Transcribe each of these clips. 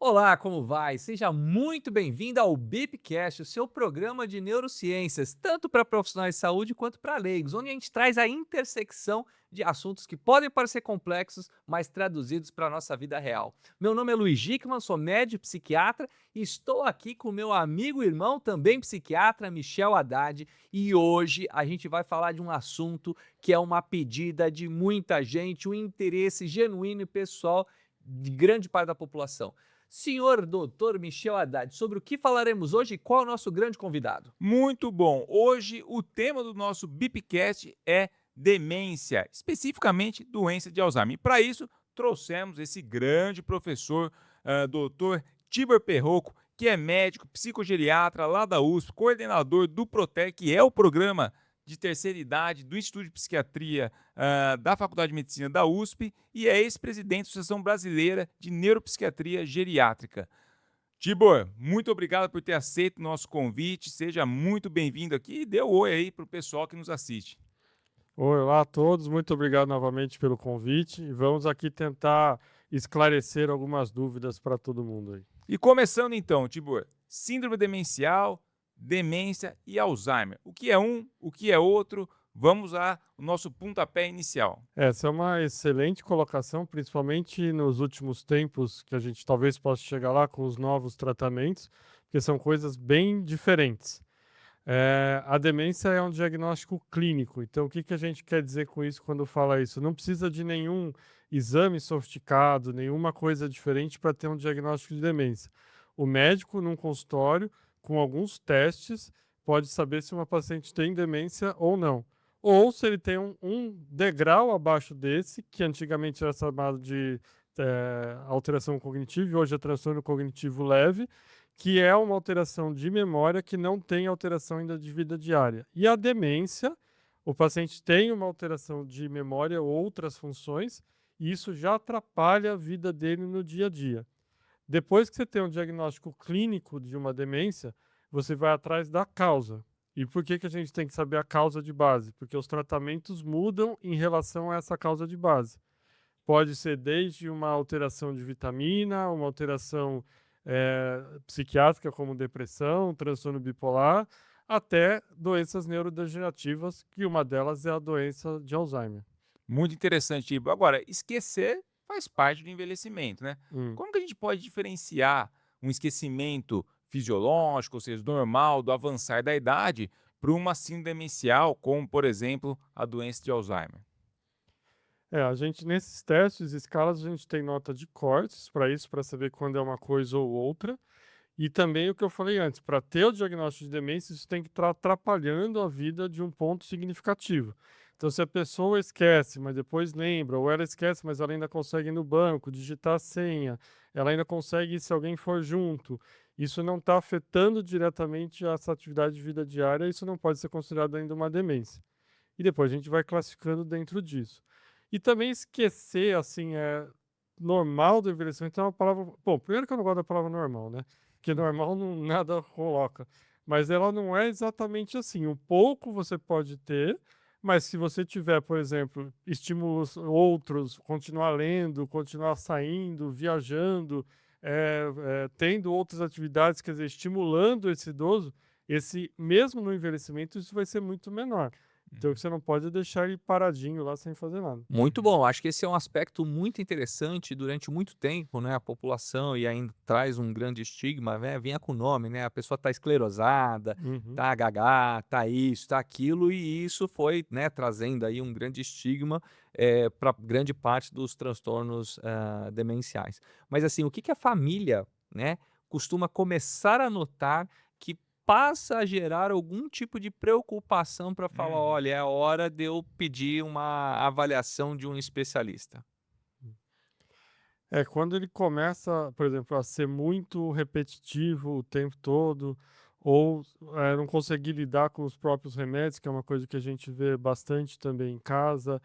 Olá, como vai? Seja muito bem-vindo ao Bipcast, o seu programa de neurociências, tanto para profissionais de saúde quanto para leigos, onde a gente traz a intersecção de assuntos que podem parecer complexos, mas traduzidos para a nossa vida real. Meu nome é Luiz Gickman, sou médico psiquiatra e estou aqui com meu amigo e irmão, também psiquiatra, Michel Haddad, e hoje a gente vai falar de um assunto que é uma pedida de muita gente, um interesse genuíno e pessoal de grande parte da população. Senhor doutor Michel Haddad, sobre o que falaremos hoje e qual é o nosso grande convidado? Muito bom. Hoje o tema do nosso Bipcast é demência, especificamente doença de Alzheimer. E para isso, trouxemos esse grande professor, doutor Tibor Perroco, que é médico, psicogeriatra lá da USP, coordenador do PROTEC, que é o programa de terceira idade do Instituto de Psiquiatria da Faculdade de Medicina da USP e é ex-presidente da Associação Brasileira de Neuropsiquiatria Geriátrica. Tibor, muito obrigado por ter aceito o nosso convite. Seja muito bem-vindo aqui e dê um oi aí para o pessoal que nos assiste. Oi, olá a todos, muito obrigado novamente pelo convite e vamos aqui tentar esclarecer algumas dúvidas para todo mundo aí. E começando então, Tibor, síndrome demencial, demência e Alzheimer. O que é um, o que é outro? Vamos ao nosso pontapé inicial. Essa é uma excelente colocação, principalmente nos últimos tempos, que a gente talvez possa chegar lá com os novos tratamentos, porque são coisas bem diferentes. A demência é um diagnóstico clínico, então o que que a gente quer dizer com isso quando fala isso? Não precisa de nenhum exame sofisticado, nenhuma coisa diferente para ter um diagnóstico de demência. O médico, num consultório, com alguns testes, pode saber se uma paciente tem demência ou não. Ou se ele tem um degrau abaixo desse, que antigamente era chamado de alteração cognitiva, e hoje é transtorno cognitivo leve, que é uma alteração de memória que não tem alteração ainda de vida diária. E a demência, o paciente tem uma alteração de memória ou outras funções, e isso já atrapalha a vida dele no dia a dia. Depois que você tem um diagnóstico clínico de uma demência, você vai atrás da causa. E por que que a gente tem que saber a causa de base? Porque os tratamentos mudam em relação a essa causa de base. Pode ser desde uma alteração de vitamina, uma alteração psiquiátrica, como depressão, transtorno bipolar, até doenças neurodegenerativas, que uma delas é a doença de Alzheimer. Muito interessante, Tibor. Agora, esquecer faz parte do envelhecimento, né? Hum. Como que a gente pode diferenciar um esquecimento fisiológico, ou seja, normal, do avançar da idade, para uma síndrome demencial, como, por exemplo, a doença de Alzheimer? A gente nesses testes, escalas, a gente tem nota de cortes para isso, para saber quando é uma coisa ou outra. E também o que eu falei antes, para ter o diagnóstico de demência, isso tem que estar atrapalhando a vida de um ponto significativo. Então, se a pessoa esquece, mas depois lembra, ou ela esquece, mas ela ainda consegue ir no banco, digitar a senha, ela ainda consegue ir se alguém for junto, isso não está afetando diretamente essa atividade de vida diária, isso não pode ser considerado ainda uma demência. E depois a gente vai classificando dentro disso. E também esquecer, assim, é normal do envelhecimento é uma palavra. Bom, primeiro que eu não gosto da palavra normal, né? Porque normal não, nada coloca. Mas ela não é exatamente assim. Um pouco você pode ter, mas se você tiver, por exemplo, estímulos outros, continuar lendo, continuar saindo, viajando, tendo outras atividades, quer dizer, estimulando esse idoso, esse, mesmo no envelhecimento, isso vai ser muito menor. Então você não pode deixar ele paradinho lá sem fazer nada. Muito bom, acho que esse é um aspecto muito interessante durante muito tempo, né, a população e ainda traz um grande estigma, né, vinha com o nome, né, a pessoa tá esclerosada, Uhum. tá gaga, tá isso, tá aquilo e isso foi, né, trazendo aí um grande estigma, para grande parte dos transtornos, demenciais. Mas assim, o que que a família, né, costuma começar a notar que passa a gerar algum tipo de preocupação para falar: Uhum. "Olha, é hora de eu pedir uma avaliação de um especialista". Quando ele começa, por exemplo, a ser muito repetitivo o tempo todo, ou não conseguir lidar com os próprios remédios, que é uma coisa que a gente vê bastante também em casa,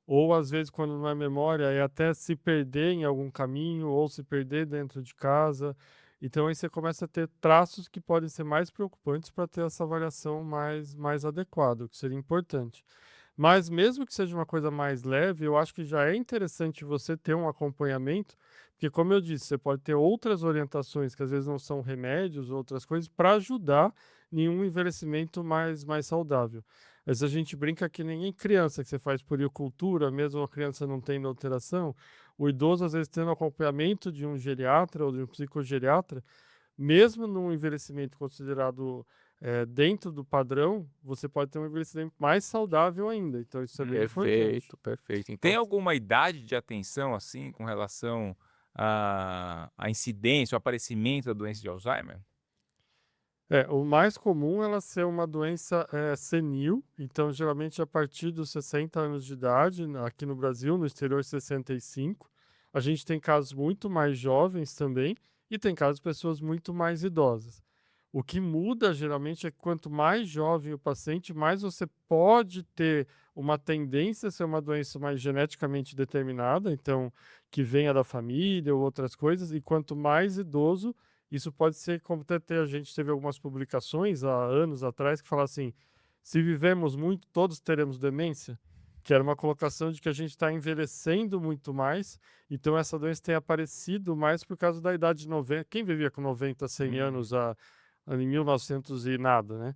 ou às vezes, quando não é memória, é até se perder em algum caminho, ou se perder dentro de casa. Então, aí você começa a ter traços que podem ser mais preocupantes para ter essa avaliação mais adequada, o que seria importante. Mas mesmo que seja uma coisa mais leve, eu acho que já é interessante você ter um acompanhamento, porque como eu disse, você pode ter outras orientações que às vezes não são remédios, outras coisas, para ajudar em um envelhecimento mais saudável. Mas a gente brinca que nem em criança, que você faz puericultura, mesmo a criança não tendo alteração, o idoso às vezes tendo acompanhamento de um geriatra ou de um psicogeriatra, mesmo num envelhecimento considerado dentro do padrão, você pode ter um envelhecimento mais saudável ainda. Então, isso é bem importante. Perfeito. Então, Tem alguma idade de atenção, assim, com relação à incidência, ao aparecimento da doença de Alzheimer? O mais comum é ela ser uma doença senil, então geralmente a partir dos 60 anos de idade, aqui no Brasil, no exterior 65. A gente tem casos muito mais jovens também e tem casos de pessoas muito mais idosas. O que muda geralmente é que quanto mais jovem o paciente, mais você pode ter uma tendência a ser uma doença mais geneticamente determinada, então que venha da família ou outras coisas, e quanto mais idoso, isso pode ser, como até a gente teve algumas publicações há anos atrás que falam assim: se vivemos muito, todos teremos demência, que era uma colocação de que a gente está envelhecendo muito mais, então essa doença tem aparecido mais por causa da idade de 90. Quem vivia com 90, 100 anos em 1900 e nada, né?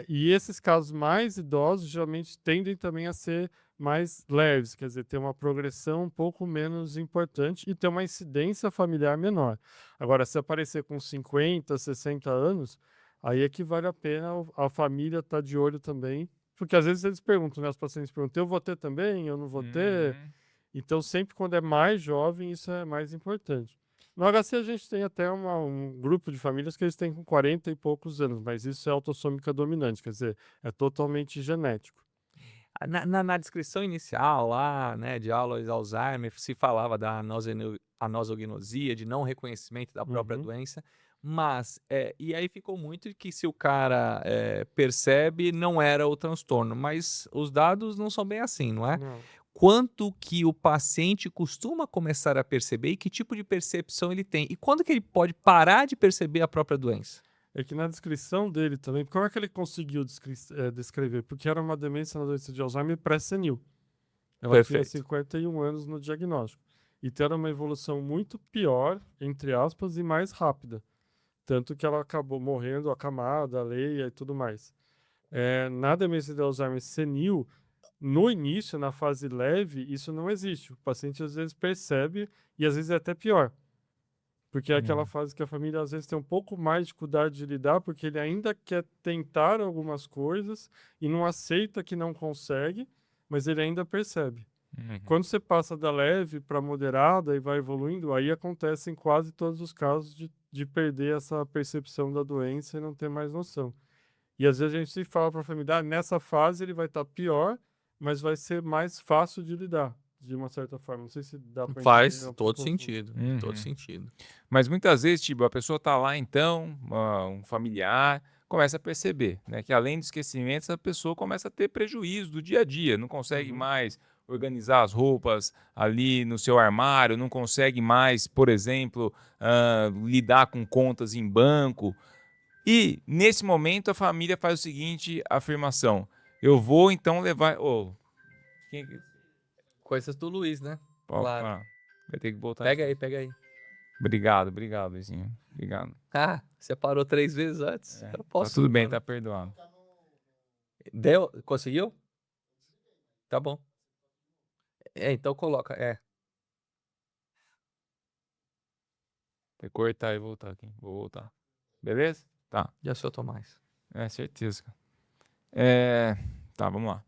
E esses casos mais idosos geralmente tendem também a ser mais leves, quer dizer, ter uma progressão um pouco menos importante e ter uma incidência familiar menor. Agora, se aparecer com 50, 60 anos, aí é que vale a pena a família estar de olho também, porque às vezes eles perguntam, né, os pacientes perguntam: eu vou ter também, eu não vou ter? Uhum. Então, sempre quando é mais jovem, isso é mais importante. No HC a gente tem até um grupo de famílias que eles têm com 40 e poucos anos, mas isso é autossômica dominante, quer dizer, é totalmente genético. Na descrição inicial lá, né, de aulas de Alzheimer, se falava da anosognosia, de não reconhecimento da própria Uhum. doença, mas, e aí ficou muito que se o cara, percebe, não era o transtorno, mas os dados não são bem assim, não é? Não. Quanto que o paciente costuma começar a perceber e que tipo de percepção ele tem? E quando que ele pode parar de perceber a própria doença? É que na descrição dele também, como é que ele conseguiu descrever? Porque era uma demência na doença de Alzheimer pré-senil. Ela tinha Perfeito. 51 anos no diagnóstico. Então era uma evolução muito pior, entre aspas, e mais rápida. Tanto que ela acabou morrendo acamada, leia e tudo mais. Na demência de Alzheimer senil, no início, na fase leve, isso não existe. O paciente às vezes percebe e às vezes é até pior. Porque é aquela fase que a família às vezes tem um pouco mais de dificuldade de lidar, porque ele ainda quer tentar algumas coisas e não aceita que não consegue, mas ele ainda percebe. Uhum. Quando você passa da leve para moderada e vai evoluindo, aí acontece em quase todos os casos de perder essa percepção da doença e não ter mais noção. E às vezes a gente se fala para a família: nessa fase ele vai estar pior, mas vai ser mais fácil de lidar, de uma certa forma. Não sei se dá para entender. Faz É um todo pouco confuso. sentido, todo Uhum. sentido. Mas muitas vezes, tipo, a pessoa tá lá então, um familiar, começa a perceber, né, que além do esquecimento, a pessoa começa a ter prejuízo do dia a dia, não consegue Uhum. mais organizar as roupas ali no seu armário, não consegue mais, por exemplo, lidar com contas em banco. E, nesse momento, a família faz o seguinte afirmação: eu vou então levar. Ô, Coisas do Luiz, né? Claro. vai ter que voltar Pega aqui. aí, pega aí. Obrigado, Luizinho. Obrigado. Ah, você parou 3 vezes antes? Eu Tá posso tudo bem, mano. tá perdoado. Deu? Conseguiu? Tá bom. Então coloca, Vai cortar e voltar aqui. Vou voltar. Beleza? Tá. já soltou mais. Certeza, cara. Tá, vamos lá.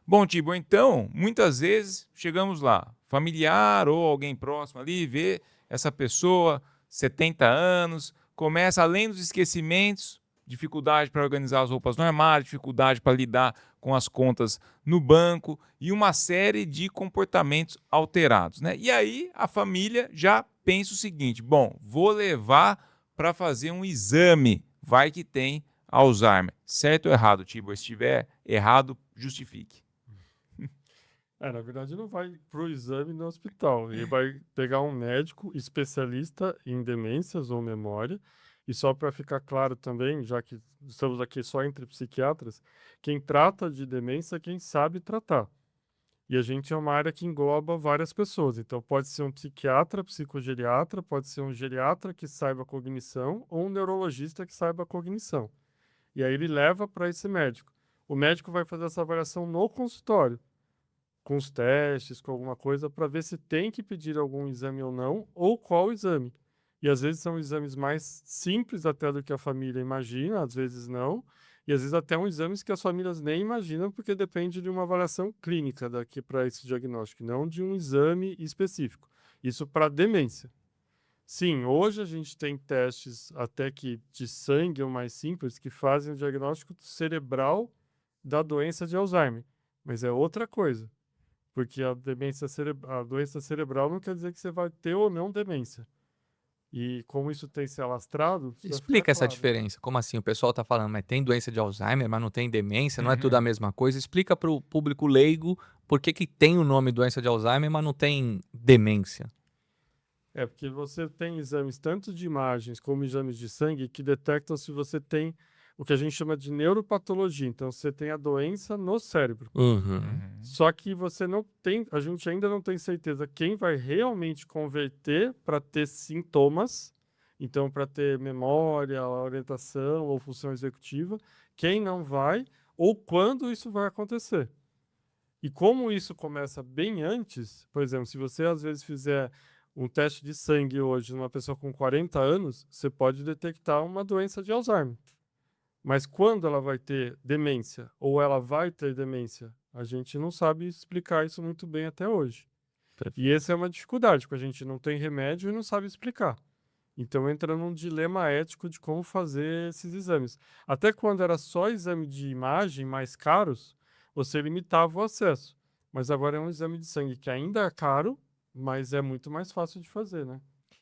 Bom, Tibor, então, muitas vezes chegamos lá, familiar ou alguém próximo ali, vê essa pessoa, 70 anos, começa, além dos esquecimentos, dificuldade para organizar as roupas no armário, dificuldade para lidar com as contas no banco e uma série de comportamentos alterados, né? E aí a família já pensa o seguinte: bom, vou levar para fazer um exame, vai que tem Alzheimer. Certo ou errado, Tibor? Se estiver errado, justifique. Na verdade, não vai para o exame no hospital. Ele vai pegar um médico especialista em demências ou memória E só para ficar claro também, já que estamos aqui só entre psiquiatras, quem trata de demência é quem sabe tratar. E a gente é uma área que engloba várias pessoas. Então, pode ser um psiquiatra, psicogeriatra, pode ser um geriatra que saiba cognição ou um neurologista que saiba cognição. E aí ele leva para esse médico. O médico vai fazer essa avaliação no consultório, com os testes, com alguma coisa, para ver se tem que pedir algum exame ou não, ou qual exame. E às vezes são exames mais simples até do que a família imagina, às vezes não. E às vezes até um exames que as famílias nem imaginam, porque depende de uma avaliação clínica daqui para esse diagnóstico, não de um exame específico. Isso para demência. Sim, hoje a gente tem testes até que de sangue ou mais simples que fazem o diagnóstico cerebral da doença de Alzheimer. Mas é outra coisa. Porque a a doença cerebral não quer dizer que você vai ter ou não demência. E como isso tem se alastrado, precisa ficar Explica essa claro. diferença. Como assim? O pessoal tá falando, mas tem doença de Alzheimer, mas não tem demência, não é tudo Uhum. a mesma coisa. Explica para o público leigo por que que tem o nome doença de Alzheimer, mas não tem demência. É porque você tem exames tanto de imagens como exames de sangue que detectam se você tem o que a gente chama de neuropatologia. Então, você tem a doença no cérebro. Só que você não tem, a gente ainda não tem certeza quem vai realmente converter para ter sintomas, então para ter memória, orientação ou função executiva, quem não vai ou quando isso vai acontecer. E como isso começa bem antes, por exemplo, se você às vezes fizer um teste de sangue hoje numa pessoa com 40 anos, você pode detectar uma doença de Alzheimer. Mas quando ela vai ter demência ou ela vai ter demência, a gente não sabe explicar isso muito bem até hoje. E essa é uma dificuldade, porque a gente não tem remédio e não sabe explicar. Então entra num dilema ético de como fazer esses exames. Até quando era só exame de imagem mais caros, você limitava o acesso. Mas agora é um exame de sangue que ainda é caro, mas é muito mais fácil de fazer, né?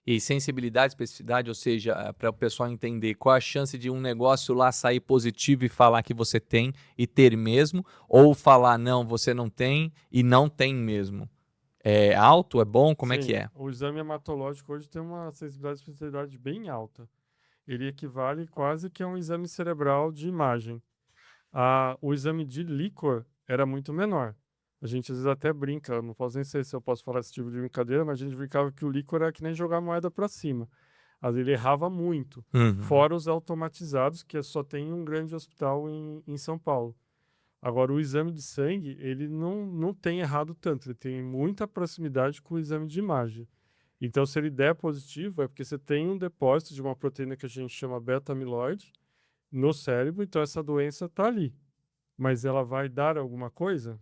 E sensibilidade, especificidade, ou seja, para o pessoal entender qual a chance de um negócio lá sair positivo e falar que você tem e ter mesmo, ou falar não, você não tem e não tem mesmo. É alto, é bom, como é que Sim, é? o exame hematológico hoje tem uma sensibilidade e especificidade bem alta. Ele equivale quase que a um exame cerebral de imagem. O exame de líquor era muito menor. A gente às vezes até brinca, eu não posso nem sei se eu posso falar esse tipo de brincadeira, mas a gente brincava que o líquor era que nem jogar moeda para cima. Às vezes ele errava muito. Fora os automatizados, que só tem um grande hospital em São Paulo. Agora, o exame de sangue, ele não tem errado tanto, ele tem muita proximidade com o exame de imagem. Então, se ele der positivo, é porque você tem um depósito de uma proteína que a gente chama beta-amiloide no cérebro, então essa doença está ali. Mas ela vai dar alguma coisa?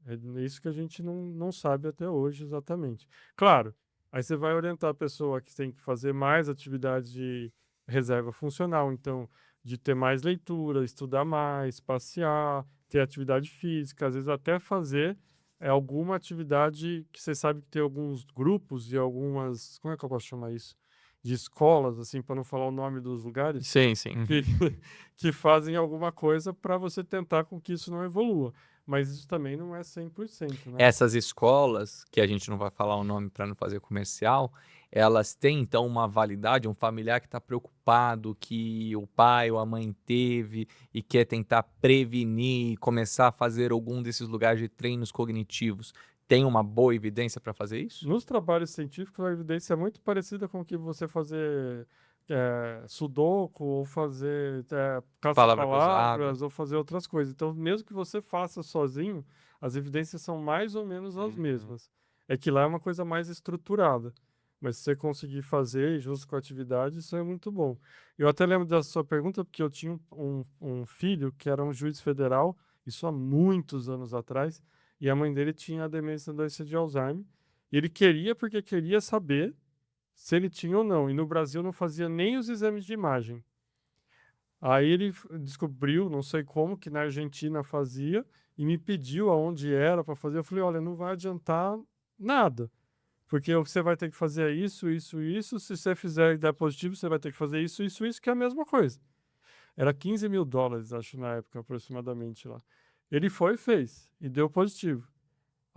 É isso que a gente não sabe até hoje exatamente. Claro, aí você vai orientar a pessoa que tem que fazer mais atividades de reserva funcional, então, de ter mais leitura, estudar mais, passear, ter atividade física, às vezes até fazer alguma atividade que você sabe que tem alguns grupos e algumas, como é que eu posso chamar isso? De escolas, assim, para não falar o nome dos lugares, Sim, sim. que, que fazem alguma coisa para você tentar com que isso não evolua. Mas isso também não é 100%, né? Essas escolas, que a gente não vai falar o nome para não fazer comercial, elas têm então uma validade, um familiar que está preocupado que o pai ou a mãe teve e quer tentar prevenir, começar a fazer algum desses lugares de treinos cognitivos, tem uma boa evidência para fazer isso? Nos trabalhos científicos, a evidência é muito parecida com o que você fazer sudoku, ou fazer Palavra cruzada. caça-palavras, ou fazer outras coisas. Então, mesmo que você faça sozinho, as evidências são mais ou menos as mesmas. É que lá é uma coisa mais estruturada. Mas se você conseguir fazer junto com a atividade, isso é muito bom. Eu até lembro da sua pergunta, porque eu tinha um filho que era um juiz federal, isso há muitos anos atrás, e a mãe dele tinha a demência da doença de Alzheimer. E ele queria porque queria saber se ele tinha ou não. E no Brasil não fazia nem os exames de imagem. Aí ele descobriu, não sei como, que na Argentina fazia e me pediu aonde era para fazer. Eu falei, olha, não vai adiantar nada. Porque você vai ter que fazer isso, isso, isso. Se você fizer e der positivo, você vai ter que fazer isso, isso, isso, que é a mesma coisa. Era US$ 15.000, acho, na época, aproximadamente lá. Ele foi e fez, e deu positivo.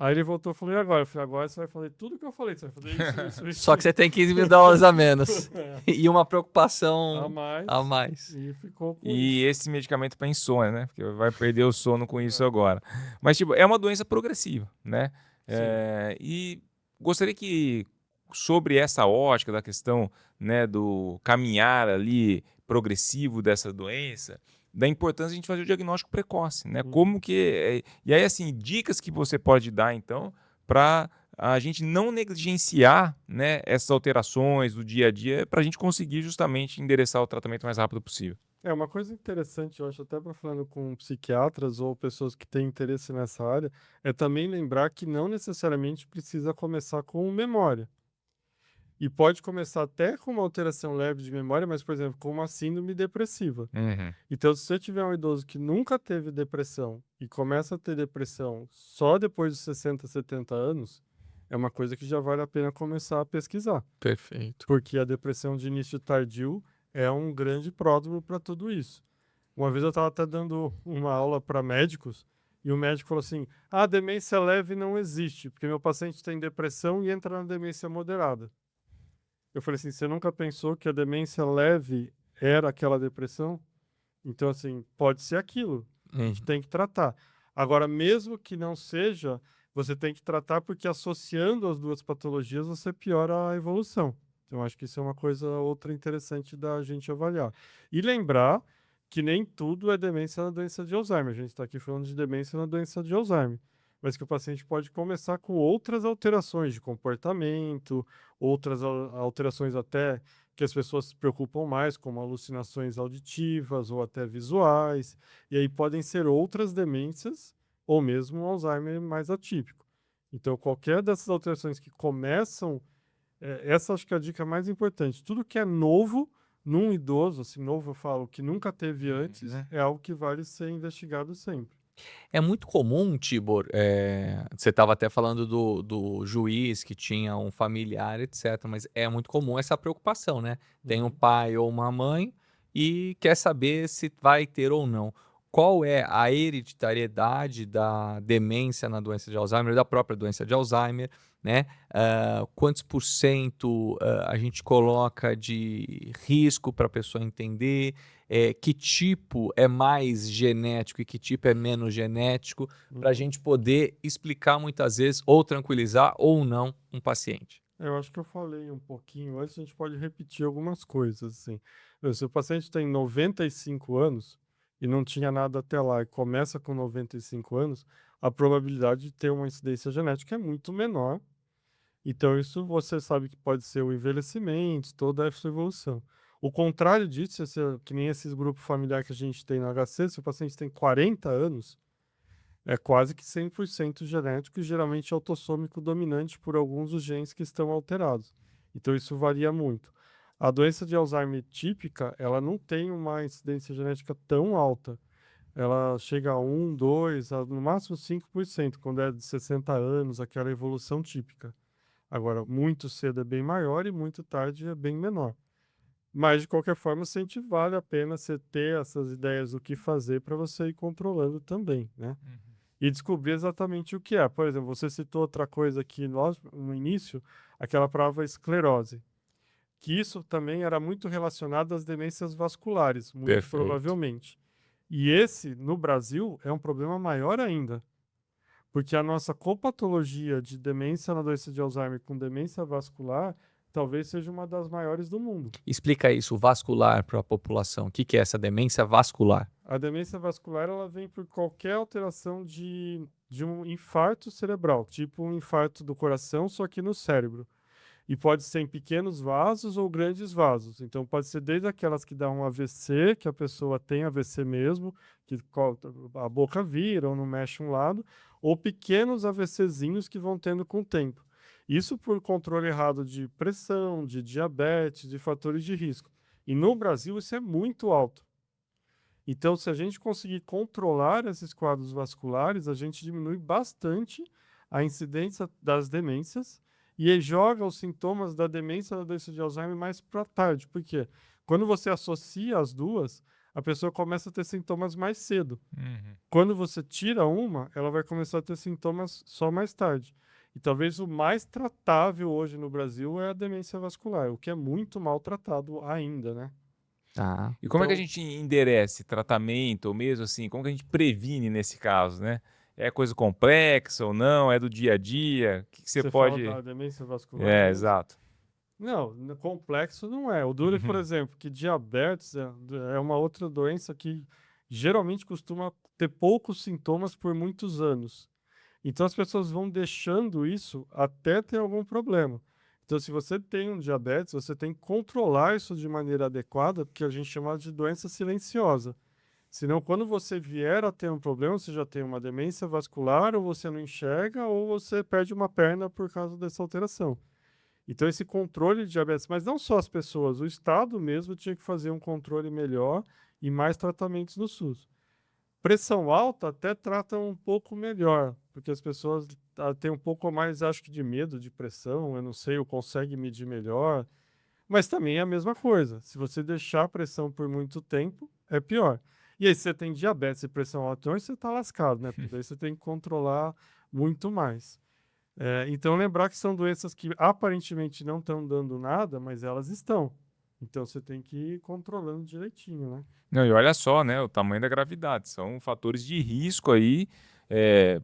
Aí ele voltou e falou, e agora? Eu falei, agora você vai fazer tudo que eu falei, você vai fazer isso. Só que você tem 15 mil dólares a menos. É, E uma a preocupação mais, a mais. e ficou com E isso. esse medicamento para insônia, né? Porque vai perder o sono com isso É. agora. Mas, tipo, é uma doença progressiva, né? Sim. E gostaria que, sobre essa ótica da questão, né, do caminhar ali progressivo dessa doença, da importância de a gente fazer o diagnóstico precoce, né? Como que... E aí, assim, dicas que você pode dar, então, para a gente não negligenciar, né, essas alterações do dia a dia para a gente conseguir justamente endereçar o tratamento o mais rápido possível. É uma coisa interessante, eu acho, até para falando com psiquiatras ou pessoas que têm interesse nessa área, é também lembrar que não necessariamente precisa começar com memória. E pode começar até com uma alteração leve de memória, mas, por exemplo, com uma síndrome depressiva. Uhum. Então, se você tiver um idoso que nunca teve depressão e começa a ter depressão só depois dos 60, 70 anos, é uma coisa que já vale a pena começar a pesquisar. Perfeito. Porque a depressão de início tardio é um grande pródromo para tudo isso. Uma vez eu estava até dando uma aula para médicos e o médico falou assim: a demência leve não existe, porque meu paciente tem depressão e entra na demência moderada. Eu falei assim: você nunca pensou que a demência leve era aquela depressão? Então, assim, pode ser aquilo. A gente tem que tratar. Agora, mesmo que não seja, você tem que tratar porque associando as duas patologias você piora a evolução. Então, acho que isso é uma coisa outra interessante da gente avaliar. E lembrar que nem tudo é demência na doença de Alzheimer. A gente está aqui falando de demência na doença de Alzheimer. Mas que o paciente pode começar com outras alterações de comportamento, outras alterações até que as pessoas se preocupam mais, como alucinações auditivas ou até visuais. E aí podem ser outras demências ou mesmo um Alzheimer mais atípico. Então, qualquer dessas alterações que começam, essa acho que é a dica mais importante. Tudo que é novo num idoso, assim, novo eu falo, que nunca teve antes, é algo que vale ser investigado sempre. É muito comum, Tibor, você estava até falando do juiz que tinha um familiar, etc. Mas é muito comum essa preocupação, né? Tem um pai ou uma mãe e quer saber se vai ter ou não. Qual é a hereditariedade da demência na doença de Alzheimer, da própria doença de Alzheimer, né? Quantos por cento a gente coloca de risco para a pessoa entender? Que tipo é mais genético e que tipo é menos genético, para a gente poder explicar muitas vezes ou tranquilizar ou não um paciente. Eu acho que eu falei um pouquinho antes, a gente pode repetir algumas coisas, assim. Se o paciente tem 95 anos e não tinha nada até lá e começa com 95 anos, a probabilidade de ter uma incidência genética é muito menor. Então, isso você sabe que pode ser o envelhecimento, toda essa evolução. O contrário disso, que nem esses grupos familiares que a gente tem no HC, se o paciente tem 40 anos, é quase que 100% genético e geralmente autossômico dominante por alguns dos genes que estão alterados. Então, isso varia muito. A doença de Alzheimer típica, ela não tem uma incidência genética tão alta. Ela chega a 1, 2, no máximo 5%, quando é de 60 anos, aquela evolução típica. Agora, muito cedo é bem maior e muito tarde é bem menor. Mas, de qualquer forma, sempre vale a pena você ter essas ideias do que fazer para você ir controlando também, né? E descobrir exatamente o que é. Por exemplo, você citou outra coisa aqui no início, aquela palavra esclerose. Que isso também era muito relacionado às demências vasculares, muito Perfeito. provavelmente. E esse, no Brasil, é um problema maior ainda. Porque a nossa copatologia de demência na doença de Alzheimer com demência vascular talvez seja uma das maiores do mundo. Explica isso, vascular, para a população. O que é essa demência vascular? A demência vascular ela vem por qualquer alteração de um infarto cerebral, tipo um infarto do coração, só que no cérebro. E pode ser em pequenos vasos ou grandes vasos. Então, pode ser desde aquelas que dão um AVC, que a pessoa tem AVC mesmo, que a boca vira ou não mexe um lado, ou pequenos AVCzinhos que vão tendo com o tempo. Isso por controle errado de pressão, de diabetes, de fatores de risco. E no Brasil isso é muito alto. Então, se a gente conseguir controlar esses quadros vasculares, a gente diminui bastante a incidência das demências e aí joga os sintomas da demência da doença de Alzheimer mais para tarde. Por quê? Quando você associa as duas, a pessoa começa a ter sintomas mais cedo. Uhum. Quando você tira uma, ela vai começar a ter sintomas só mais tarde. E talvez o mais tratável hoje no Brasil é a demência vascular, o que é muito mal tratado ainda, né? Tá. E como é que a Então, gente endereça tratamento, ou mesmo assim, como que a gente previne nesse caso, né? É coisa complexa ou não? É do dia a dia? O que você você fala pode... da demência vascular É, mesmo? exato. Não, complexo não é. O duro é, por Uhum. exemplo, que diabetes é uma outra doença que geralmente costuma ter poucos sintomas por muitos anos. Então as pessoas vão deixando isso até ter algum problema. Então, se você tem um diabetes, você tem que controlar isso de maneira adequada, porque a gente chama de doença silenciosa. Senão, quando você vier a ter um problema, você já tem uma demência vascular, ou você não enxerga, ou você perde uma perna por causa dessa alteração. Então, esse controle de diabetes, mas não só as pessoas, o Estado mesmo tinha que fazer um controle melhor e mais tratamentos no SUS. Pressão alta até tratam um pouco melhor, porque as pessoas têm um pouco mais, acho que, de medo de pressão, eu não sei, ou consegue medir melhor, mas também é a mesma coisa. Se você deixar a pressão por muito tempo, é pior. E aí, se você tem diabetes e pressão alta, então aí você está lascado, né? Porque daí você tem que controlar muito mais. Então, lembrar que são doenças que aparentemente não estão dando nada, mas elas estão. Então, você tem que ir controlando direitinho, né? Não, e olha só, né, o tamanho da gravidade. São fatores de risco aí,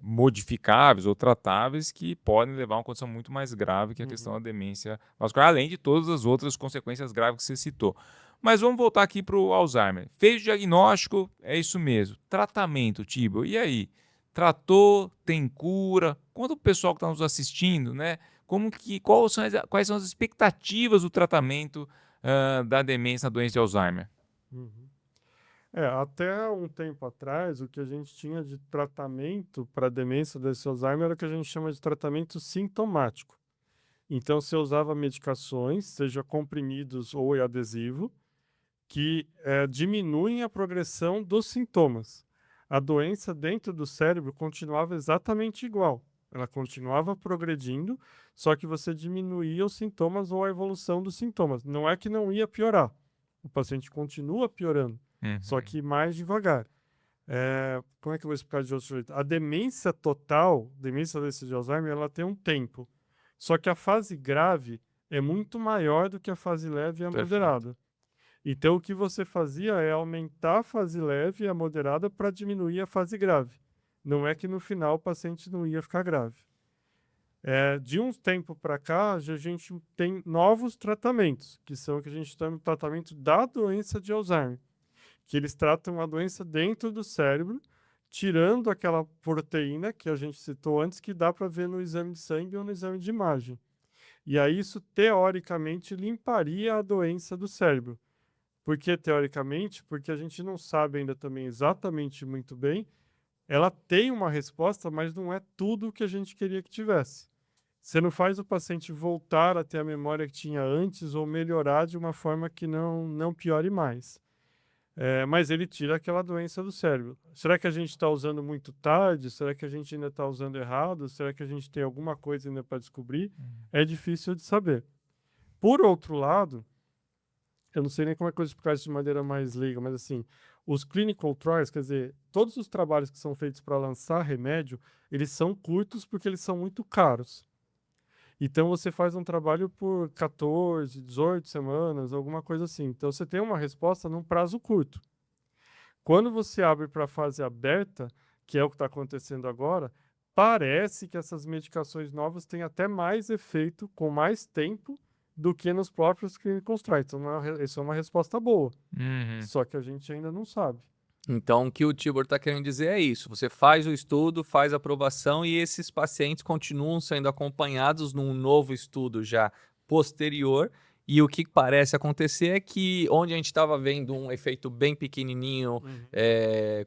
modificáveis ou tratáveis que podem levar a uma condição muito mais grave que a questão Uhum. da demência vascular, além de todas as outras consequências graves que você citou. Mas vamos voltar aqui para o Alzheimer. Fez o diagnóstico, é isso mesmo. Tratamento, Tibor, e aí? Tratou, tem cura? Conta para o pessoal que está nos assistindo, né? Quais são as expectativas do tratamento da demência na doença de Alzheimer? Uhum. Até um tempo atrás, o que a gente tinha de tratamento para demência desse Alzheimer era o que a gente chama de tratamento sintomático. Então, você usava medicações, seja comprimidos ou adesivo, que diminuem a progressão dos sintomas. A doença dentro do cérebro continuava exatamente igual. Ela continuava progredindo, só que você diminuía os sintomas ou a evolução dos sintomas. Não é que não ia piorar. O paciente continua piorando, só Uhum. que mais devagar. Como é que eu vou explicar de outro jeito? A demência total, demência desse de Alzheimer, ela tem um tempo. Só que a fase grave é muito maior do que a fase leve e a Perfeito. moderada. Então, o que você fazia é aumentar a fase leve e a moderada para diminuir a fase grave. Não é que no final o paciente não ia ficar grave. De um tempo para cá, a gente tem novos tratamentos, que são o que a gente chama de tratamento da doença de Alzheimer, que eles tratam a doença dentro do cérebro, tirando aquela proteína que a gente citou antes, que dá para ver no exame de sangue ou no exame de imagem. E aí isso, teoricamente, limparia a doença do cérebro. Por que teoricamente? Porque a gente não sabe ainda também exatamente muito bem. Ela tem uma resposta, mas não é tudo o que a gente queria que tivesse. Você não faz o paciente voltar a ter a memória que tinha antes ou melhorar de uma forma que não piore mais. Mas ele tira aquela doença do cérebro. Será que a gente está usando muito tarde? Será que a gente ainda está usando errado? Será que a gente tem alguma coisa ainda para descobrir? É difícil de saber. Por outro lado, eu não sei nem como é que eu explicar isso de maneira mais leiga, mas assim, os clinical trials, quer dizer, todos os trabalhos que são feitos para lançar remédio, eles são curtos porque eles são muito caros. Então você faz um trabalho por 14, 18 semanas, alguma coisa assim. Então você tem uma resposta num prazo curto. Quando você abre para a fase aberta, que é o que está acontecendo agora, parece que essas medicações novas têm até mais efeito com mais tempo do que nos próprios clinical trials. Então, isso é uma resposta boa. Uhum. Só que a gente ainda não sabe. Então, o que o Tibor está querendo dizer é isso: você faz o estudo, faz a aprovação e esses pacientes continuam sendo acompanhados num novo estudo já posterior. E o que parece acontecer é que onde a gente estava vendo um efeito bem pequenininho,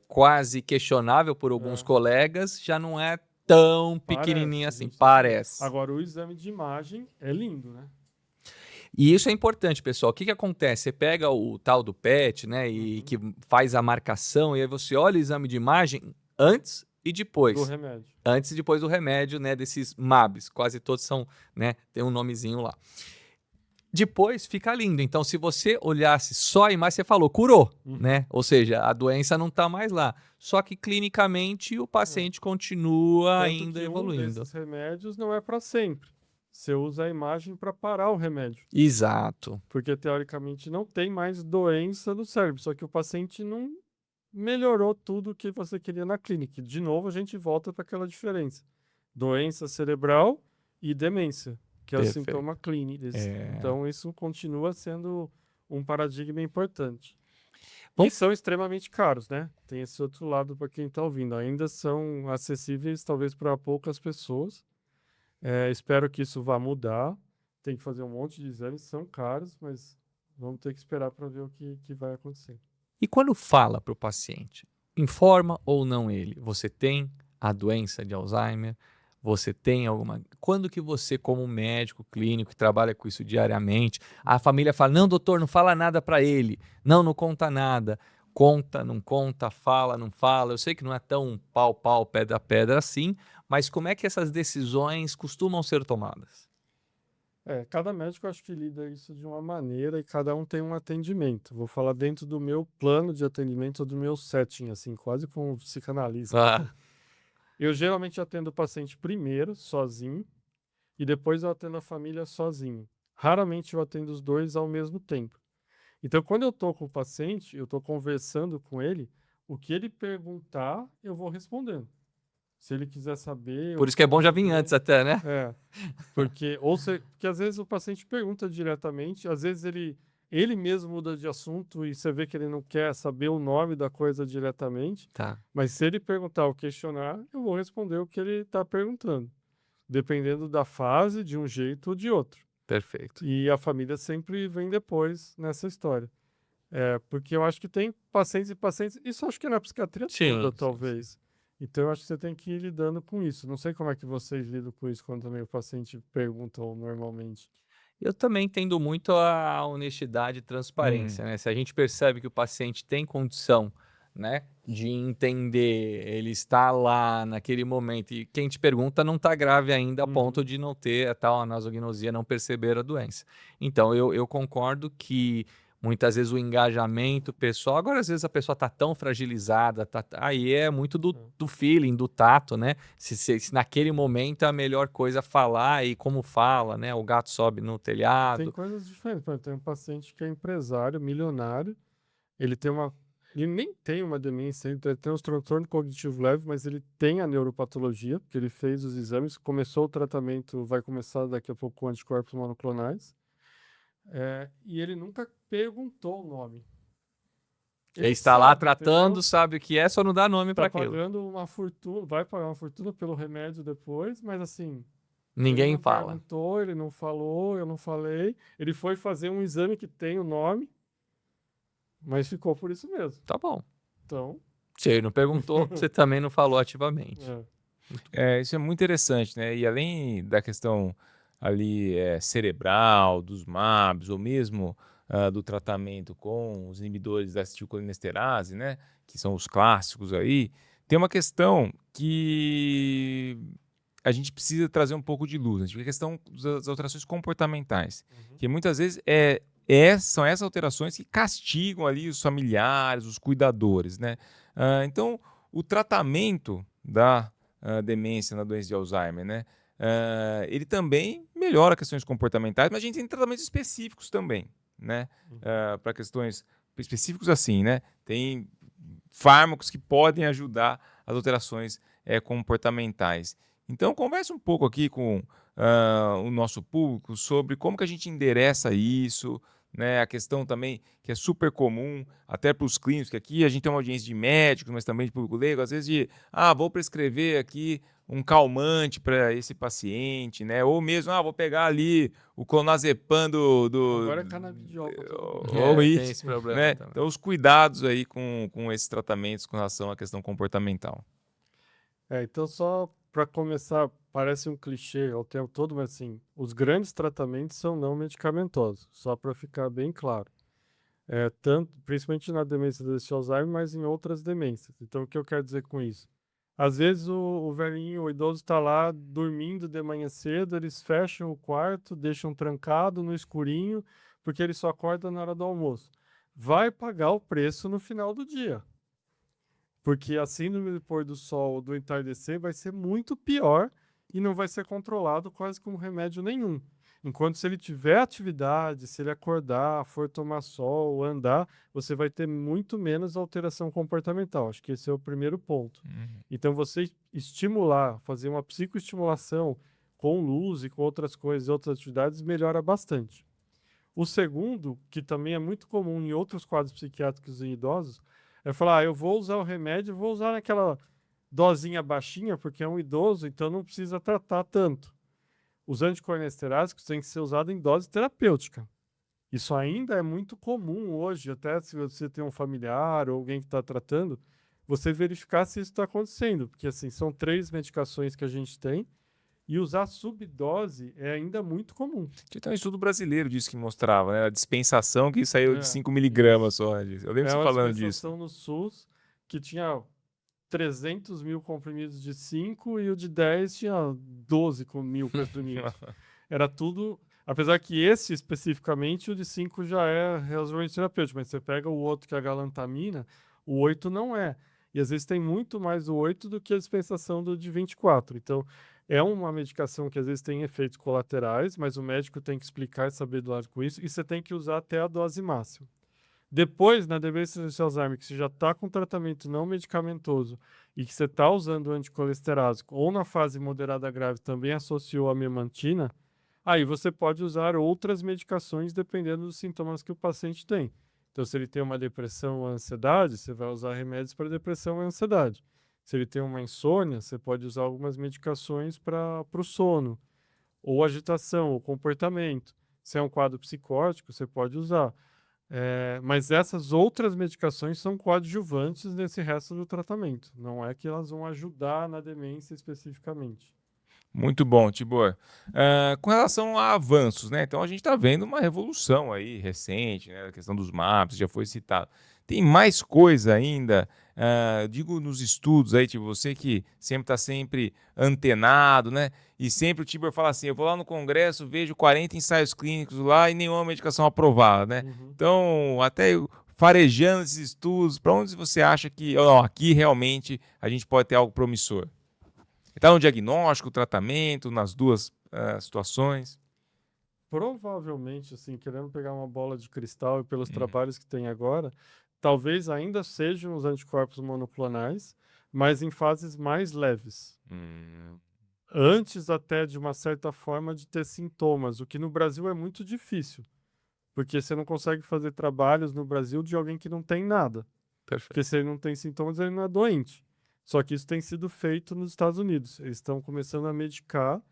quase questionável por alguns colegas, já não é tão pequenininho Parece, a assim, gente tá chegando. parece. Agora, o exame de imagem é lindo, né? E isso é importante, pessoal. O que acontece? Você pega o tal do PET, né, e que faz a marcação, e aí você olha o exame de imagem antes e Do depois. remédio. Antes e depois do remédio, né, desses MABs. Quase todos são, né, tem um nomezinho lá. depois fica lindo. Então, se você olhasse só a imagem, você falou, curou, né? Ou seja, a doença não está mais lá. Só que clinicamente o paciente continua Tanto ainda que evoluindo. desses remédios não é para sempre. Você usa a imagem para parar o remédio. Exato. Porque, teoricamente, não tem mais doença no cérebro. Só que o paciente não melhorou tudo que você queria na clínica. De novo, a gente volta para aquela diferença. Doença cerebral e demência, que é o Perfeito. sintoma clínico. É. Então, isso continua sendo um paradigma importante. Bom- E são extremamente caros, né? Tem esse outro lado para quem está ouvindo. Ainda são acessíveis, talvez, para poucas pessoas. Espero que isso vá mudar. Tem que fazer um monte de exames, são caros, mas vamos ter que esperar para ver o que vai acontecer. E quando fala para o paciente, informa ou não ele, você tem a doença de Alzheimer? Você tem alguma... Quando que você, como médico clínico que trabalha com isso diariamente, a família fala, não, doutor, não fala nada para ele, não conta nada. Conta, não conta, fala, não fala. Eu sei que não é tão pau, pedra, pedra assim, mas como é que essas decisões costumam ser tomadas? Cada médico acho que lida isso de uma maneira e cada um tem um atendimento. Vou falar dentro do meu plano de atendimento, ou do meu setting, assim, quase como um psicanalista. Ah, Eu geralmente atendo o paciente primeiro, sozinho, e depois eu atendo a família sozinho. Raramente eu atendo os dois ao mesmo tempo. Então, quando eu estou com o paciente, eu estou conversando com ele, o que ele perguntar, eu vou respondendo. Se ele quiser saber... por isso que é bom já vir antes até, né? Porque às vezes o paciente pergunta diretamente, às vezes ele mesmo muda de assunto e você vê que ele não quer saber o nome da coisa diretamente, Tá. mas se ele perguntar ou questionar, eu vou responder o que ele está perguntando, dependendo da fase, de um jeito ou de outro. Perfeito. E a família sempre vem depois nessa história. Porque eu acho que tem pacientes e pacientes, isso eu acho que é na psiquiatria toda, Sim. talvez. Então, eu acho que você tem que ir lidando com isso. Não sei como é que vocês lidam com isso quando também o paciente pergunta ou normalmente. Eu também tendo muito a honestidade e transparência, né? Se a gente percebe que o paciente tem condição, né, de entender, ele está lá naquele momento e quem te pergunta não está grave ainda a ponto de não ter a tal anasognosia, não perceber a doença. Então, eu concordo que muitas vezes o engajamento pessoal, agora às vezes a pessoa está tão fragilizada, aí é muito do feeling, do tato, né? Se naquele momento é a melhor coisa falar e como fala, né? O gato sobe no Tem telhado. coisas diferentes. Por exemplo, tem um paciente que é empresário, milionário, ele nem tem uma demência, ele tem um transtorno cognitivo leve, mas ele tem a neuropatologia, porque ele fez os exames, começou o tratamento, vai começar daqui a pouco com anticorpos monoclonais. E ele nunca perguntou o nome. Ele está lá sabe, tratando, entendeu? sabe o que é, só não dá nome para Tá aquilo. pagando uma fortuna, vai pagar uma fortuna pelo remédio depois, mas assim, Ninguém ele não fala. perguntou, ele não falou, eu não falei. Ele foi fazer um exame que tem o nome, mas ficou por isso mesmo. Tá bom. Então, Se ele não perguntou, você também não falou ativamente. Isso é muito interessante, né? E além da questão ali cerebral, dos MABs, ou mesmo do tratamento com os inibidores da acetilcolinesterase, né? Que são os clássicos aí, tem uma questão que a gente precisa trazer um pouco de luz, né? A questão das alterações comportamentais, que muitas vezes são essas alterações que castigam ali os familiares, os cuidadores, né? Então, o tratamento da demência na doença de Alzheimer, né? Ele também melhora questões comportamentais, mas a gente tem tratamentos específicos também, né? Para questões específicas assim, né? Tem fármacos que podem ajudar as alterações comportamentais. Então, converse um pouco aqui com o nosso público sobre como que a gente endereça isso, né? A questão também que é super comum, até para os clínicos, que aqui a gente tem uma audiência de médicos, mas também de público leigo, às vezes vou prescrever aqui um calmante para esse paciente, né? Ou mesmo, vou pegar ali o clonazepam agora é canabidiol. ou tem isso, esse problema né? também. Então, os cuidados aí com esses tratamentos com relação à questão comportamental. Então, só para começar, parece um clichê ao tempo todo, mas assim, os grandes tratamentos são não medicamentosos, só para ficar bem claro. Principalmente na demência desse Alzheimer, mas em outras demências. Então, o que eu quero dizer com isso? Às vezes o velhinho, o idoso está lá dormindo de manhã cedo, eles fecham o quarto, deixam trancado no escurinho, porque ele só acorda na hora do almoço. Vai pagar o preço no final do dia. Porque a síndrome do pôr do sol, do entardecer, vai ser muito pior e não vai ser controlado quase com remédio nenhum. Enquanto se ele tiver atividade, se ele acordar, for tomar sol, andar, você vai ter muito menos alteração comportamental. Acho que esse é o primeiro ponto. Então, você estimular, fazer uma psicoestimulação com luz e com outras coisas, outras atividades, melhora bastante. O segundo, que também é muito comum em outros quadros psiquiátricos em idosos, é falar, eu vou usar o remédio, vou usar naquela dosinha baixinha, porque é um idoso, então não precisa tratar tanto. Os anticolinesteráticos têm que ser usados em dose terapêutica. Isso ainda é muito comum hoje, até se você tem um familiar ou alguém que está tratando, você verificar se isso está acontecendo, porque assim, são 3 medicações que a gente tem, e usar subdose é ainda muito comum. Tinha até um estudo brasileiro disso que mostrava, né? A dispensação que saiu de 5 isso. miligramas só. Eu lembro É você uma falando disso. dispensação no SUS que tinha 300 mil comprimidos de 5 e o de 10 tinha 12 mil comprimidos. Era tudo... Apesar que esse, especificamente, o de 5 já é razoavelmente terapêutico, mas você pega o outro, que é a galantamina, o 8 não é. E às vezes tem muito mais o 8 do que a dispensação do de 24. Então, é uma medicação que às vezes tem efeitos colaterais, mas o médico tem que explicar e saber do lado com isso, e você tem que usar até a dose máxima. Depois, na demência de Alzheimer, que você já está com tratamento não medicamentoso e que você está usando anticolesterásico, ou na fase moderada grave também associou a memantina, aí você pode usar outras medicações dependendo dos sintomas que o paciente tem. Então, se ele tem uma depressão ou ansiedade, você vai usar remédios para depressão e ansiedade. Se ele tem uma insônia, você pode usar algumas medicações para o sono, ou agitação, ou comportamento. Se é um quadro psicótico, você pode usar. Mas essas outras medicações são coadjuvantes nesse resto do tratamento. Não é que elas vão ajudar na demência especificamente. Muito bom, Tibor. Com relação a avanços, né? Então a gente está vendo uma revolução aí recente, né? A questão dos mapas já foi citado. Tem mais coisa ainda, digo nos estudos aí, tipo, você que sempre está sempre antenado, né? E sempre o Tibor fala assim, eu vou lá no congresso, vejo 40 ensaios clínicos lá e nenhuma medicação aprovada, né? Uhum. Então, até farejando esses estudos, para onde você acha que aqui realmente a gente pode ter algo promissor? Está no diagnóstico, tratamento, nas duas situações? Provavelmente, assim, querendo pegar uma bola de cristal e pelos trabalhos que tem agora, talvez ainda sejam os anticorpos monoclonais, mas em fases mais leves. Antes até, de uma certa forma, de ter sintomas, o que no Brasil é muito difícil, porque você não consegue fazer trabalhos no Brasil de alguém que não tem nada. Perfeito. Porque se ele não tem sintomas, ele não é doente. Só que isso tem sido feito nos Estados Unidos. Eles estão começando a medicar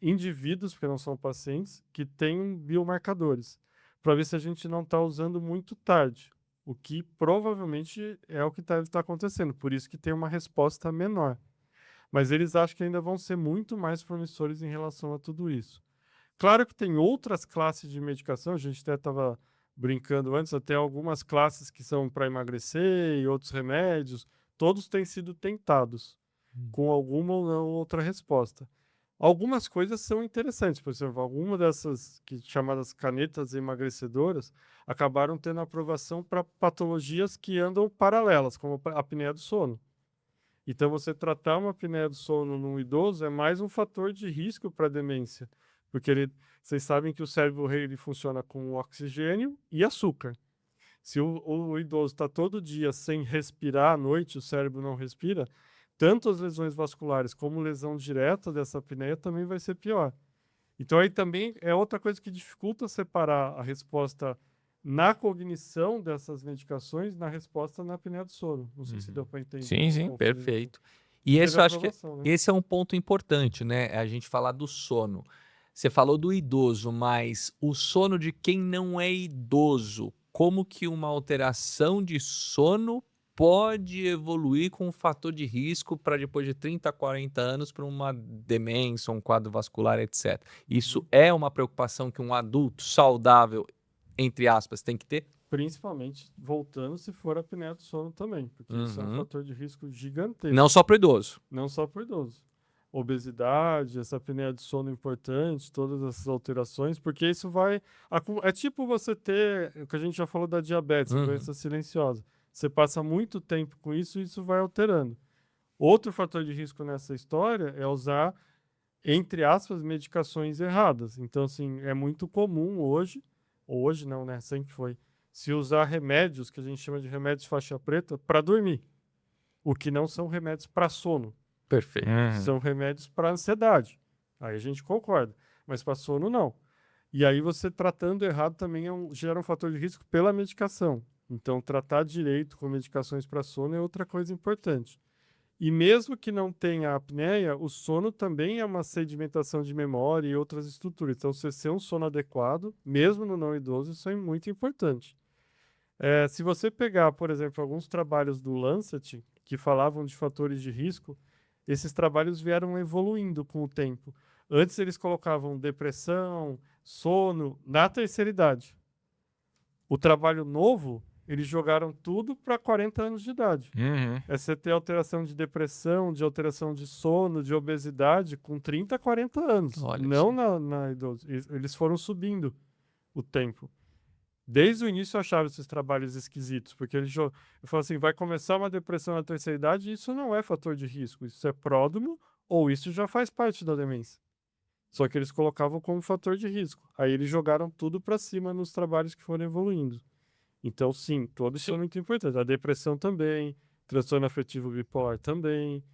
indivíduos, porque não são pacientes, que têm biomarcadores, para ver se a gente não está usando muito tarde, o que provavelmente é o que deve estar acontecendo, por isso que tem uma resposta menor. Mas eles acham que ainda vão ser muito mais promissores em relação a tudo isso. Claro que tem outras classes de medicação, a gente até estava brincando antes, até algumas classes que são para emagrecer e outros remédios, todos têm sido tentados, com alguma ou não outra resposta. Algumas coisas são interessantes, por exemplo, algumas dessas chamadas canetas emagrecedoras acabaram tendo aprovação para patologias que andam paralelas, como a apneia do sono. Então, você tratar uma apneia do sono num idoso é mais um fator de risco para a demência, porque vocês sabem que o cérebro ele funciona com oxigênio e açúcar. Se o idoso está todo dia sem respirar à noite, o cérebro não respira, tanto as lesões vasculares como lesão direta dessa apneia também vai ser pior. Então aí também é outra coisa que dificulta separar a resposta na cognição dessas medicações na resposta na apneia do sono. Não sei se deu para entender. Sim, perfeito. E esse eu acho que esse é um ponto importante, né? A gente falar do sono. Você falou do idoso, mas o sono de quem não é idoso, como que uma alteração de sono pode evoluir com um fator de risco para depois de 30, 40 anos para uma demência, um quadro vascular, etc. Isso é uma preocupação que um adulto saudável, entre aspas, tem que ter? Principalmente voltando se for a apneia do sono também, porque isso é um Uhum. fator de risco gigantesco, Não só pro idoso. não só para o idoso. Obesidade, essa apneia de sono importante, todas essas alterações, porque isso vai... É tipo você ter, o que a gente já falou da diabetes, Uhum. doença silenciosa. Você passa muito tempo com isso e isso vai alterando. Outro fator de risco nessa história é usar, entre aspas, medicações erradas. Então, assim, é muito comum hoje não, né? Sempre foi, se usar remédios, que a gente chama de remédios faixa preta, para dormir. O que não são remédios para sono. Perfeito. São remédios para ansiedade. Aí a gente concorda. Mas para sono, não. E aí você tratando errado também gera um fator de risco pela medicação. Então, tratar direito com medicações para sono é outra coisa importante. E mesmo que não tenha apneia, o sono também é uma sedimentação de memória e outras estruturas. Então, você ter um sono adequado, mesmo no não idoso, isso é muito importante. Se você pegar, por exemplo, alguns trabalhos do Lancet, que falavam de fatores de risco, esses trabalhos vieram evoluindo com o tempo. Antes eles colocavam depressão, sono na terceira idade. O trabalho novo, eles jogaram tudo para 40 anos de idade. Você ter alteração de depressão, de alteração de sono, de obesidade com 30, 40 anos. Olha não na idoso. Eles foram subindo o tempo. Desde o início eu achava esses trabalhos esquisitos, porque eu falo assim, vai começar uma depressão na terceira idade e isso não é fator de risco, isso é pródromo ou isso já faz parte da demência. Só que eles colocavam como fator de risco. Aí eles jogaram tudo para cima nos trabalhos que foram evoluindo. Então, sim, todos são muito importantes. A depressão também, transtorno afetivo bipolar também,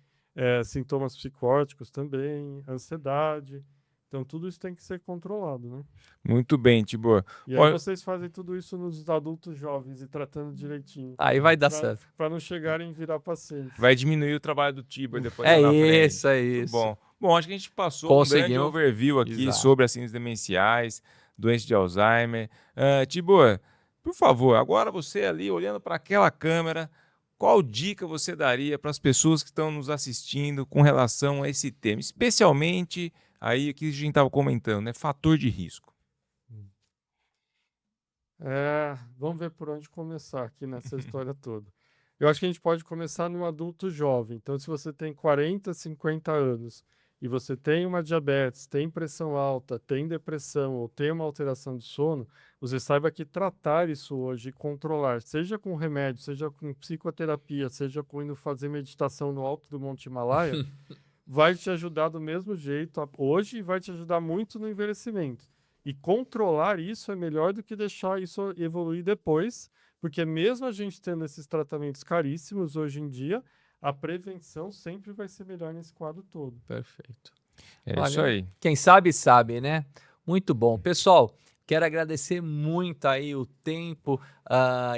sintomas psicóticos também, ansiedade. Então, tudo isso tem que ser controlado, né? Muito bem, Tibor. E aí vocês fazem tudo isso nos adultos jovens e tratando direitinho. Aí vai dar certo. Para não chegarem e virar pacientes. Vai diminuir o trabalho do Tibor depois É lá na frente. isso, é Muito isso. bom. Bom, acho que a gente passou um grande Conseguimos. overview aqui Exato. sobre as síndromes demenciais, doença de Alzheimer. Tibor, por favor, agora você ali olhando para aquela câmera, qual dica você daria para as pessoas que estão nos assistindo com relação a esse tema? Especialmente aí o que a gente estava comentando, né? Fator de risco. Vamos ver por onde começar aqui nessa história toda. Eu acho que a gente pode começar no adulto jovem. Então, se você tem 40, 50 anos e você tem uma diabetes, tem pressão alta, tem depressão ou tem uma alteração de sono, você saiba que tratar isso hoje e controlar, seja com remédio, seja com psicoterapia, seja com indo fazer meditação no alto do Monte Himalaia, vai te ajudar do mesmo jeito hoje e vai te ajudar muito no envelhecimento. E controlar isso é melhor do que deixar isso evoluir depois, porque mesmo a gente tendo esses tratamentos caríssimos hoje em dia, a prevenção sempre vai ser melhor nesse quadro todo. Perfeito. É Olha, isso aí. Quem sabe, sabe, né? Muito bom. Pessoal, quero agradecer muito aí o tempo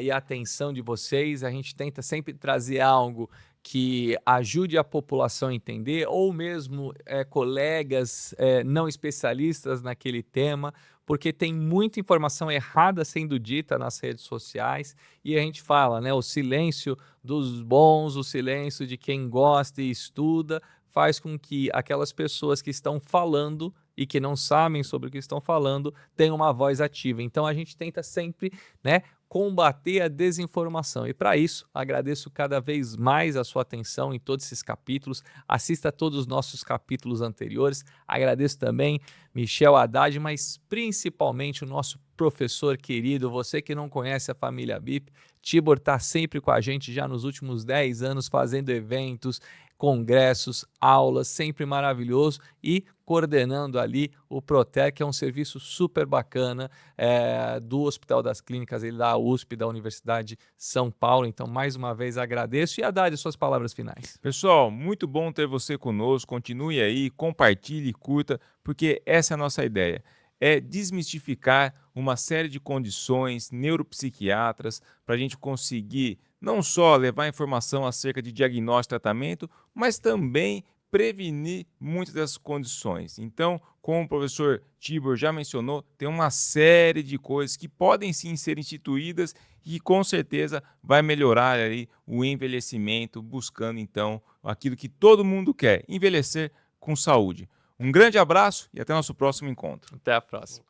e a atenção de vocês. A gente tenta sempre trazer algo que ajude a população a entender, ou mesmo colegas não especialistas naquele tema, porque tem muita informação errada sendo dita nas redes sociais, e a gente fala, né, o silêncio dos bons, o silêncio de quem gosta e estuda, faz com que aquelas pessoas que estão falando e que não sabem sobre o que estão falando tenham uma voz ativa. Então a gente tenta sempre, né, combater a desinformação. E para isso, agradeço cada vez mais a sua atenção em todos esses capítulos. Assista a todos os nossos capítulos anteriores. Agradeço também Michel Haddad, mas principalmente o nosso professor querido, você que não conhece a família BIP. Tibor está sempre com a gente já nos últimos 10 anos, fazendo eventos, congressos, aulas, sempre maravilhoso, e coordenando ali o Proter, que é um serviço super bacana do Hospital das Clínicas, ele da USP, da Universidade São Paulo. Então, mais uma vez, agradeço. E Haddad, suas palavras finais. Pessoal, muito bom ter você conosco. Continue aí, compartilhe, curta, porque essa é a nossa ideia. É desmistificar uma série de condições neuropsiquiatras para a gente conseguir não só levar informação acerca de diagnóstico e tratamento, mas também prevenir muitas dessas condições. Então, como o professor Tibor já mencionou, tem uma série de coisas que podem sim ser instituídas e com certeza vai melhorar aí o envelhecimento, buscando então aquilo que todo mundo quer, envelhecer com saúde. Um grande abraço e até nosso próximo encontro. Até a próxima.